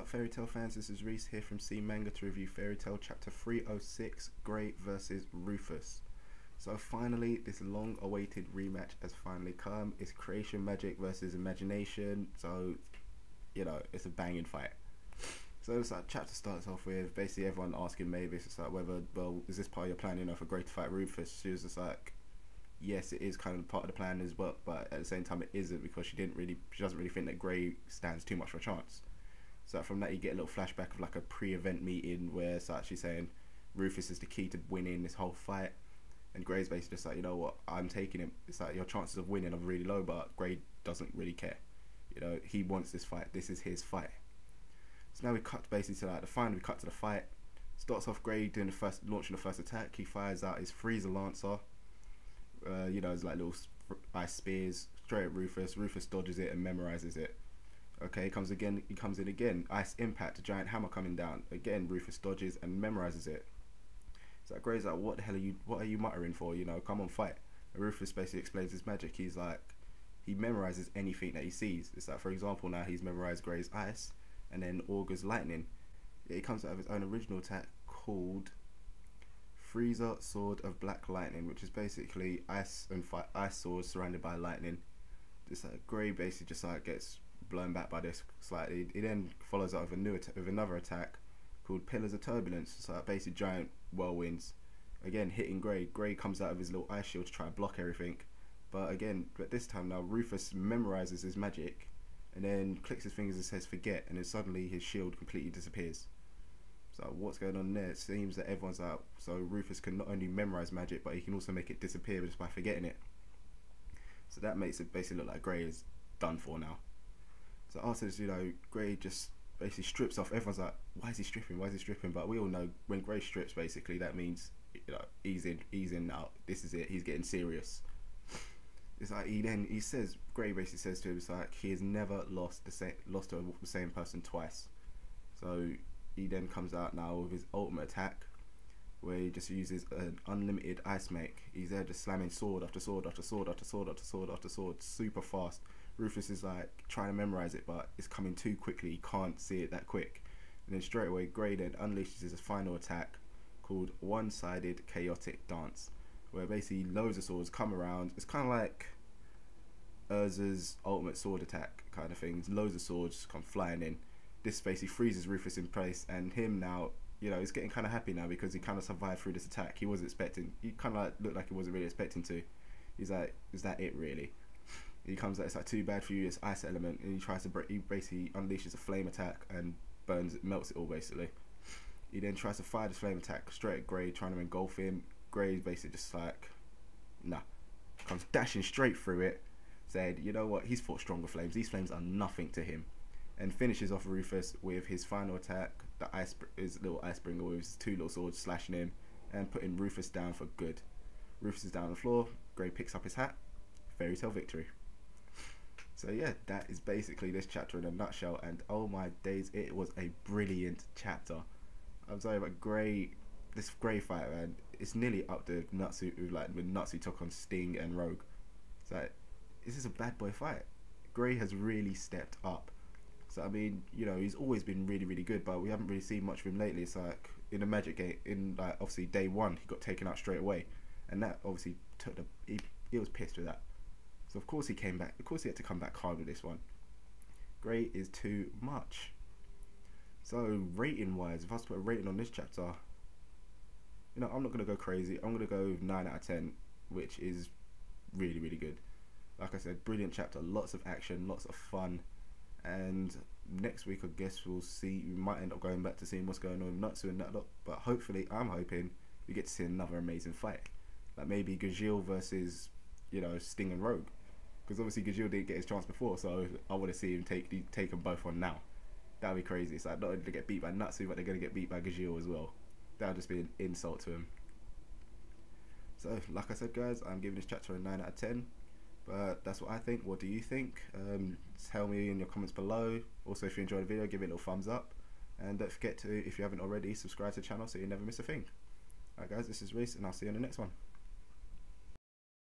FairyTail fans, this is Reese here from C Manga to review FairyTail chapter 306, Grey vs Rufus. So finally, this long-awaited rematch has finally come. It's creation magic versus imagination, so, you know, it's a banging fight. So it's like, chapter starts off with basically everyone asking Mavis, it's like whether, well, is this part of your plan, you know, for Grey to fight Rufus? She was just like, yes, it is kind of part of the plan as well, but at the same time it isn't, because she doesn't really think that Grey stands too much for a chance. So from that you get a little flashback of like a pre-event meeting where it's actually saying Rufus is the key to winning this whole fight, and Grey's basically just like, you know what, I'm taking him. It's like your chances of winning are really low, but Grey doesn't really care. You know, he wants this fight. This is his fight. So now we cut basically to like we cut to the fight. Starts off Grey doing launching the first attack. He fires out his Freezer Lancer. You know, it's like little ice spears straight at Rufus. Rufus dodges it and memorizes it. Okay, he comes in again. Ice Impact, a giant hammer coming down. Again, Rufus dodges and memorizes it. So Grey's like, what the hell are you muttering for? You know, come on, fight. And Rufus basically explains his magic. He's like, he memorizes anything that he sees. It's like, for example, now he's memorized Grey's ice and then Augur's lightning. He comes out of his own original attack called Freezer Sword of Black Lightning, which is basically ice swords surrounded by lightning. Just like Grey basically just like gets blown back by this slightly. He then follows up with another attack called Pillars of Turbulence. So like basically giant whirlwinds, again hitting Grey. Grey comes out of his little ice shield to try and block everything, but this time now Rufus memorizes his magic and then clicks his fingers and says forget, and then suddenly his shield completely disappears. So what's going on there? It seems that everyone's out. So Rufus can not only memorize magic, but he can also make it disappear just by forgetting it. So that makes it basically look like Grey is done for now. So after this, you know, Grey just basically strips off. Everyone's like, why is he stripping? Why is he stripping? But we all know when Grey strips, basically, that means, you know, he's in now. This is it. He's getting serious. It's like Grey basically says to him, it's like he has never lost to the same person twice. So he then comes out now with his ultimate attack, where he just uses an unlimited ice make. He's there just slamming sword after sword after sword after sword after sword after sword, super fast. Rufus is like trying to memorize it, but it's coming too quickly. He can't see it that quick. And then straight away, Grey then unleashes his final attack called One-Sided Chaotic Dance, where basically loads of swords come around. It's kind of like Urza's ultimate sword attack kind of thing. Loads of swords come flying in. This basically freezes Rufus in place, and him now, you know, he's getting kind of happy now because he kind of survived through this attack. He kind of like looked like he wasn't really expecting to. He's like, is that it really? He comes out, it's like too bad for you, it's ice element, and he basically unleashes a flame attack and melts it all basically. He then tries to fire this flame attack straight at Grey, trying to engulf him. Grey's basically just like, nah. Comes dashing straight through it, said, you know what, he's fought stronger flames, these flames are nothing to him. And finishes off Rufus with his final attack, his little Icebringer with his two little swords slashing him and putting Rufus down for good. Rufus is down on the floor, Grey picks up his hat, FairyTail victory. So yeah, that is basically this chapter in a nutshell, and oh my days, it was a brilliant chapter. I'm sorry, but this Grey fight, man, it's nearly up to Natsu, like when Natsu took on Sting and Rogue. It's like, this is a bad boy fight. Grey has really stepped up. So I mean, you know, he's always been really, really good, but we haven't really seen much of him lately. It's like in the Magic game, in like obviously day one, he got taken out straight away, and that obviously he was pissed with that. So of course he came back. Of course he had to come back hard with this one. Grey is too much. So rating wise, if I was to put a rating on this chapter, you know, I'm not gonna go crazy. I'm gonna go 9 out of 10, which is really, really good. Like I said, brilliant chapter. Lots of action, lots of fun. And next week, I guess we'll see. We might end up going back to seeing what's going on with Natsu and that lot. But hopefully, I'm hoping we get to see another amazing fight, like maybe Gajeel versus, you know, Sting and Rogue, because obviously Gajeel didn't get his chance before. So I want to see him take them both on now. That'd be crazy. It's like not only to get beat by Natsu, but they're gonna get beat by Gajeel as well. That'll just be an insult to him. So, like I said, guys, I'm giving this chapter a 9 out of 10. But that's what I think. What do you think? Tell me in your comments below. Also, if you enjoyed the video, give it a little thumbs up. And don't forget to, if you haven't already, subscribe to the channel so you never miss a thing. Alright guys, this is Reese, and I'll see you on the next one.